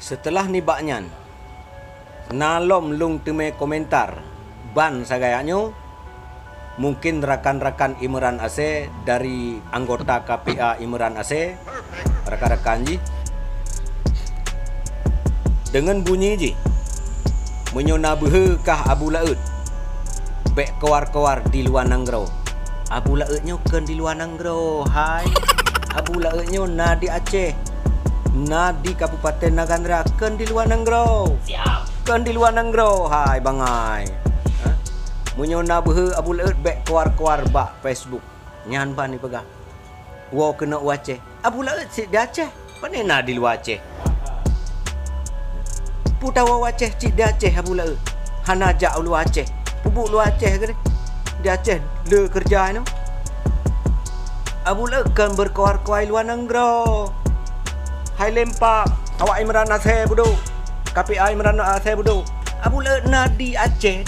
Setelah ni baknyan nalom lung teme komentar ban sagayanya, mungkin rakan-rakan Imran Aceh dari anggota KPA Imran Aceh, rakan-rakan ji, dengan bunyi ji menyona behekah Abu Laut bek kewar-kewar di luar nanggro. Abu Lautnya kan di luar nanggro. Hai, Abu Lautnya na di Aceh, na di Kabupaten Nagandra, kan di luar nanggro. Siap. Kan di luar nanggro. Hai bangai. Menyona behe Abu Laut bek kewar-kewar bak Facebook. Nyan ban ni pegah. Wo kena Aceh. Abu Laut si di Aceh. Pane na di luar Aceh. Putawa Aceh cik di Aceh Abu Laut. Hana jak ulu Aceh. Pubuk lu Aceh ke di Aceh le kerja ni. Abu Laut kan berkewar-kewar luar nanggro. Hai lempak awak Imran Aceh budu. KPI Imran Aceh budu. Abu Laut na di Aceh,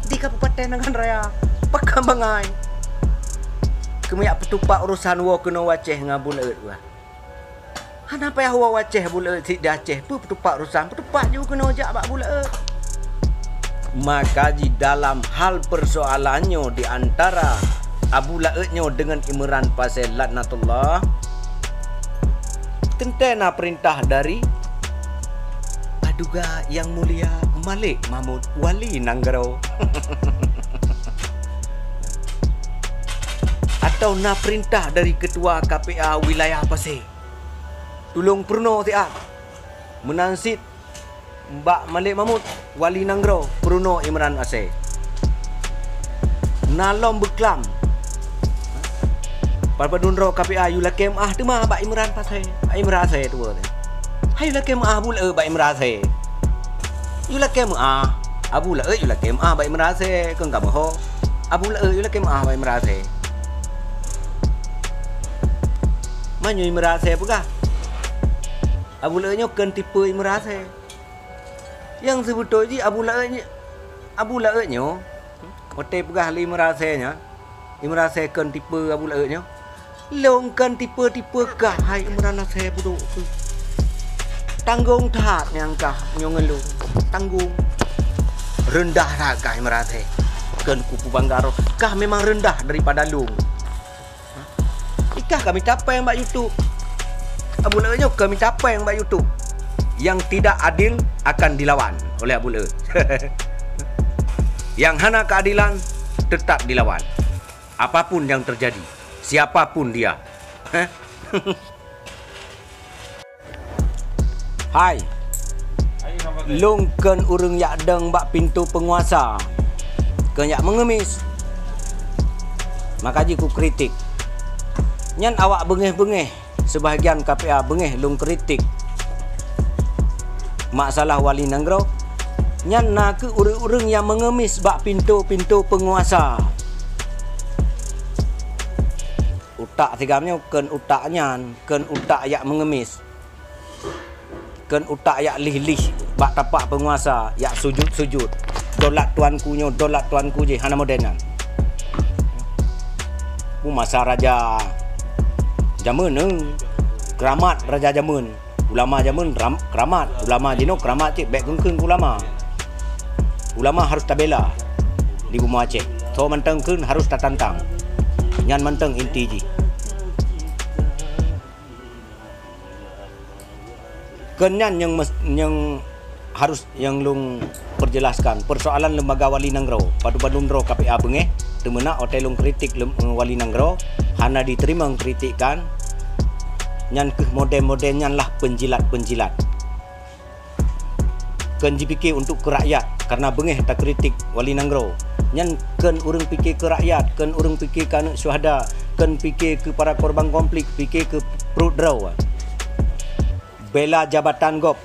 di Kabupaten Nagan Raya. Pakam bangai. Kemuyak petupak urusan wo kena Aceh dengan Abu Laut gua. Hana payah wo Aceh Abu Laut di Aceh. Pu petupak urusan, petupak juga kena jak bak Abu Laut. Maka di dalam hal persoalannya di antara Abu Lautnya dengan Imran pasal laknatullah, tentena perintah dari Paduka Yang Mulia Malik Mahmud Wali Nanggro. Atau na perintah dari Ketua KPA Wilayah Pasir Tulung Purno tiap menansit Mbak Malik Mahmud Wali Nanggro Purno Imran Aceh. Nalom beklam Parpadunro KPA yula kemah tu mah Mbak Imran Pasir. Imran Aceh tu. Hai yula kemah Abu Laut Mbak Imran Aceh. Yula kemah Abu Laut yula kemah Mbak Imran Aceh kan kamu ho. Abu Laut yula kemah Mbak Imran Aceh. Manyo Imran Aceh pegah. Abu Lautnya kan tipe Imran Aceh. Yang sebetulnya Abu Lautnya hotel pegah li Imran Acehnya. Imran Aceh kan tipe Abu Lautnya. Long kan tipe-tipe kah hai Imran Aceh buduk tu. Tanggung tak yang kah nyongelung. Tanggung. Rendah tak kah Imran Aceh. Kan kupu Banggaro kah memang rendah daripada lung. Ikah kami capai yang mbak YouTube. Abu Lautnya kami capai yang mbak YouTube. Yang tidak adil akan dilawan oleh Abu Laut. Yang hana keadilan tetap dilawan. Apapun yang terjadi, siapapun dia. Hai. Long kan urang yak deng bak pintu penguasa. Kan yak mengemis. Maka ji ku kritik. Nyan awak bengeh-bengeh, sebahagian KPA bengeh long kritik masalah Wali Nanggro. Nyan na ke urang-urang yang mengemis bak pintu-pintu penguasa. Utak tigamnya kan utaknya, kan utak yak mengemis. Kan utak yak lih-lih bak tapak penguasa, yak sujud-sujud. Dolat tuanku je hana modenan. Masa raja Jamun keramat raja Jamun. Ulama Jamun keramat, ulama Jino keramat cik bek kengkeng ulama. Ulama harus tabela di Bumi Aceh. So menteng kun harus tatantang. Nyan menteng inti ji. Kenyan yang harus yang lung perjelaskan persoalan lembaga Wali Nanggro. Padu-padunro KPA bengeh temena hotel lung kritik Wali Nanggro hana diterima kritikkan. Nyan ke model-model nyan lah penjilat-penjilat. Kan dipikir untuk ke rakyat karena bengeh tak kritik Wali Nanggro. Nyan kan urang fikir ke rakyat, kan urang fikir ke anak syuhada, kan fikir ke para korban konflik, fikir ke perut draw. Bela jabatan gop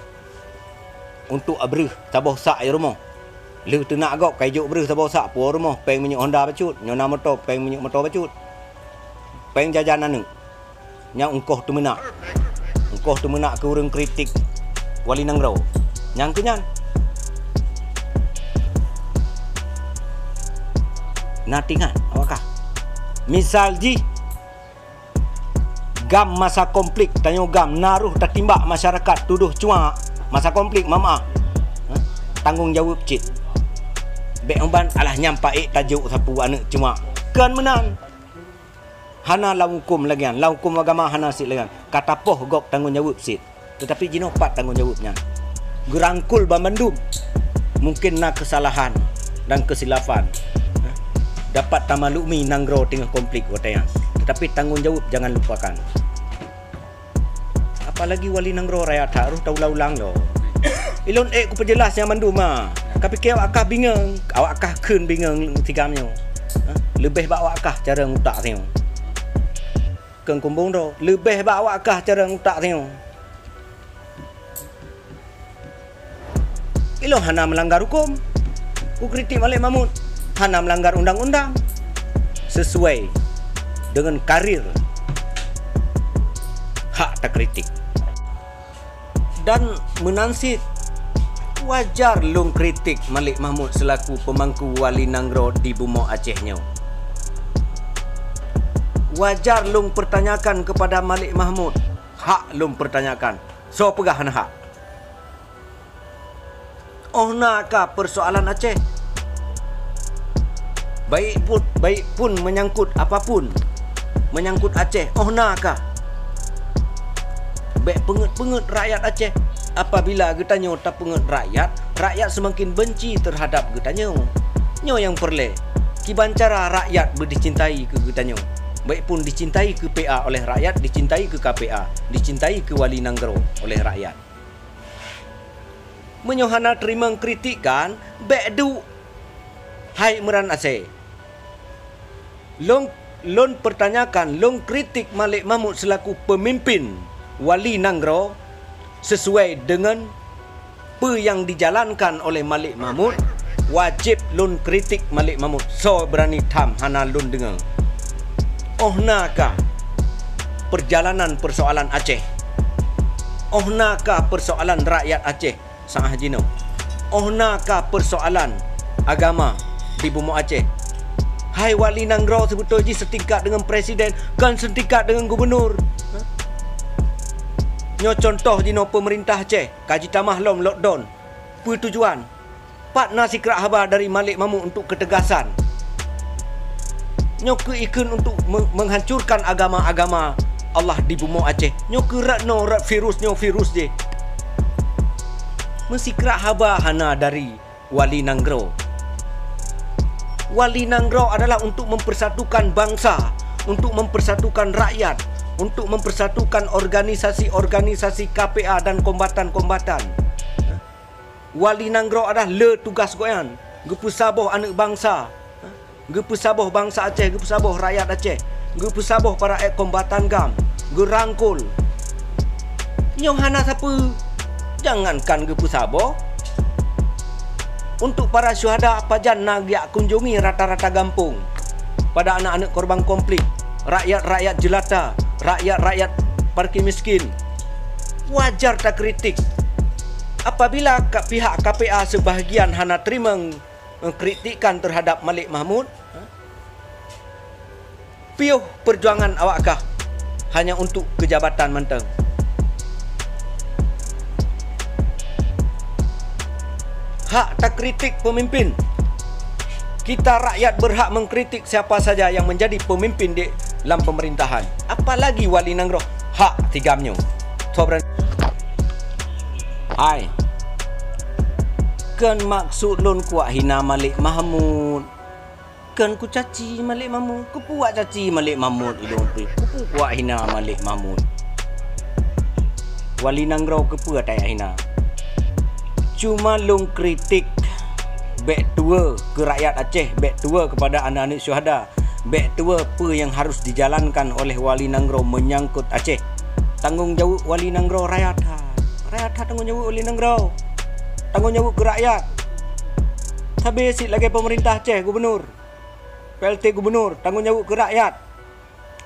untuk abrih taboh sak ya rumah. Lu tu nak gop kaijuk brih taboh sak puar rumah peng minyak Honda bacut, nyona motor peng minyak motor bacut. Peng jajanan ni. Yang engkoh tu menak. Engkoh tu menak ke urang kritik Wali Nanggro. Yang kenyan. Natingan awakah? Misal ji gam masa konflik tanyo gam naruh tertimbak masyarakat tuduh cuak Masa konflik mama. Tanggungjawab cik. Bek umban alah nyampai tajuk sapu anak cuma kan menan. Hana lau hukum lagian, lau hukum agama hana sit lagian. Kata poh gok tanggungjawab sit. Tetapi jinopat tanggungjawabnya. Gerangkul bamandum. Mungkin nak kesalahan dan kesilafan. Dapat tamalumi nanggro tengah konflik wataya. Tetapi tanggungjawab jangan lupakan. Apalagi wali nanggro rakyat harus tahu ulang lo. Ilon ku perjelas yang mandum ah. Tapi kau akah bingung, awak akah kun bingung tigamnya. Lebih bawa akah cara ngutak tengok. Keng kumbung do, lebih bawa akah cara ngutak tengok. Ilon hana melanggar hukum. Ku kritik Malik Mahmud. Hana melanggar undang-undang. Sesuai dengan karir hak tak kritik. Dan menansit wajar long kritik Malik Mahmud selaku pemangku wali nanggro di Bumok Acehnya. Wajar long pertanyakan kepada Malik Mahmud. Hak long pertanyakan. So pegahan hak. Oh nakah persoalan Aceh? Baik pun menyangkut apapun. Menyangkut Aceh. Oh nakah? Baik pengut-pengut rakyat Aceh. Apabila getanya tak pengut rakyat, rakyat semakin benci terhadap getanya. Nyo yang perle. Kibancara rakyat berdicintai ke getanya. Baik pun dicintai ke PA oleh rakyat, dicintai ke KPA, dicintai ke wali nanggro oleh rakyat. Menyohana terima kritikan, bedu. Hai meran Aceh. Long pertanyakan, long kritik Malik Mahmud selaku pemimpin wali nanggro sesuai dengan apa yang dijalankan oleh Malik Mahmud. Wajib long kritik Malik Mahmud. So berani tam hana long dengar. Oh nakah perjalanan persoalan Aceh? Oh nakah persoalan rakyat Aceh? Sang Haji No. Oh nakah persoalan agama di Bumok Aceh? Hai wali nanggro sebetulnya setingkat dengan presiden, kan setingkat dengan gubernur. Nyo contoh jino pemerintah Aceh kaji tamah lom lockdown. Apa tujuan? Pat nasi kerak habar dari Malik Mahmud untuk ketegasan. Nyo ke ikun untuk menghancurkan agama-agama Allah di Bumok Aceh. Nyo ke rat virus je. Mesti kerak habar hana dari wali nanggro. Wali nanggro adalah untuk mempersatukan bangsa, untuk mempersatukan rakyat, untuk mempersatukan organisasi-organisasi KPA dan kombatan-kombatan. Wali nanggro adalah tugas goyan, gepusaboh anak bangsa, gepusaboh bangsa Aceh, gepusaboh rakyat Aceh, gepusaboh para kombatan gam, gerangkul. Nyong hana siapa? Jangankan gepusaboh. Untuk para syuhada pajan nagyak kunjungi rata-rata kampung. Pada anak-anak korban konflik, rakyat-rakyat jelata, rakyat-rakyat parkir miskin. Wajar tak kritik. Apabila pihak KPA sebahagian hana terima kritikan terhadap Malik Mahmud, piuh perjuangan awakkah hanya untuk kejabatan menteng? Hak tak kritik pemimpin. Kita rakyat berhak mengkritik siapa saja yang menjadi pemimpin di dalam pemerintahan. Apalagi wali nanggro. Hak tigamnya. Sobran. Hai. Kan maksud lon kuat hina Malik Mahmud. Kan ku caci Malik Mahmud. Ku puak caci Malik Mahmud. Ku kuat hina Malik Mahmud. Wali nanggro ke puak tak hina. Cuma long kritik back tua ke rakyat Aceh, back tua kepada anak-anak syuhada, back tua apa yang harus dijalankan oleh wali nanggro menyangkut Aceh. Tanggungjawab wali nanggro rakyat. Rakyat tanggungjawab wali nanggro. Tanggungjawab ke rakyat. Habis lagi pemerintah Aceh, gubernur, PLT gubernur, tanggungjawab ke rakyat.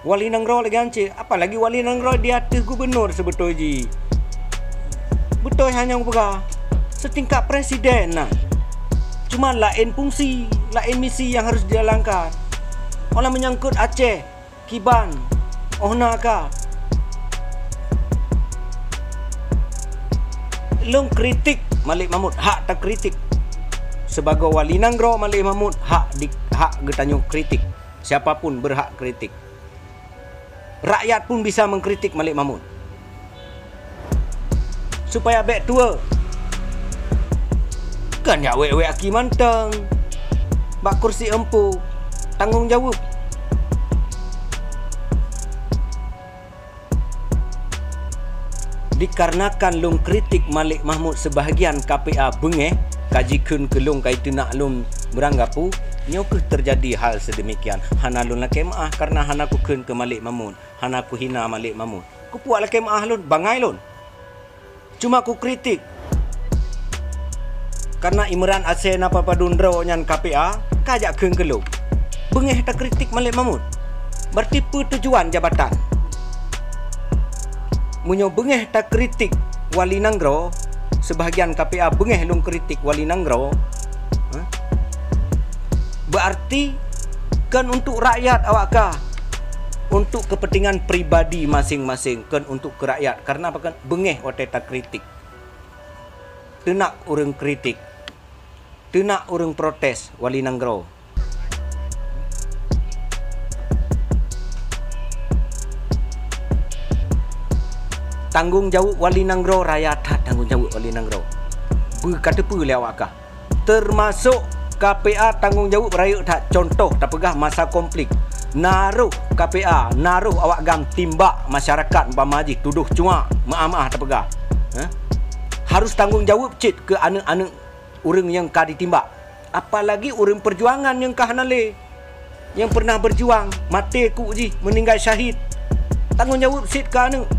Wali nanggro lagi Aceh, apalagi wali nanggro di atas gubernur sebetulnya. Betul hanya pegang setingkat presiden nah. Cuma lain fungsi, lain misi yang harus dijalankan. Orang menyangkut Aceh, Kiban, Ohnaka. Lung kritik Malik Mahmud hak tak kritik. Sebagai wali Nanggro, Malik Mahmud hak getanyung kritik. Siapapun berhak kritik. Rakyat pun bisa mengkritik Malik Mahmud. Supaya bek tua. Kan ya wek-wek aki mantang. Bak kursi empu. Tanggungjawab. Dikarenakan lung kritik Malik Mahmud sebahagian KPA bengeh kajikan ke lung kaitu nak lung beranggapu nyokeh terjadi hal sedemikian. Hana lun la kemah karena hana ku keun ke Malik Mahmud, hana ku hina Malik Mahmud. Ku puak la kemah lun bangai lun. Cuma ku kritik karena Imran Asen apa padundro nyan KPA kajak keun ke lung. Bengeh tak kritik Malik Mahmud. Berarti tujuan jabatan. Munyo bengeh tak kritik wali Nanggro, sebahagian KPA bengeh lung kritik wali Nanggro, berarti kan untuk rakyat awakkah? Untuk kepentingan pribadi masing-masing, kan untuk ke rakyat. Karena apa kan? Bengeh ote tak kritik. Tenak orang kritik. Tenak orang protes wali Nanggro. Tanggungjawab wali Nanggro rakyat tak tanggungjawab wali Nanggro. Kata apa lewakah? Termasuk KPA tanggungjawab rakyat tak. Contoh tak pegah masa konflik. Naruh KPA, naruh awak gam timbak masyarakat Bamaji tuduh cuma maaf tak pegah. Harus tanggungjawab cit ke anak-anak orang yang ka ditimbak. Apalagi orang perjuangan yang kah nale. Yang pernah berjuang, mati ku ji meninggal syahid. Tanggungjawab cit ke anak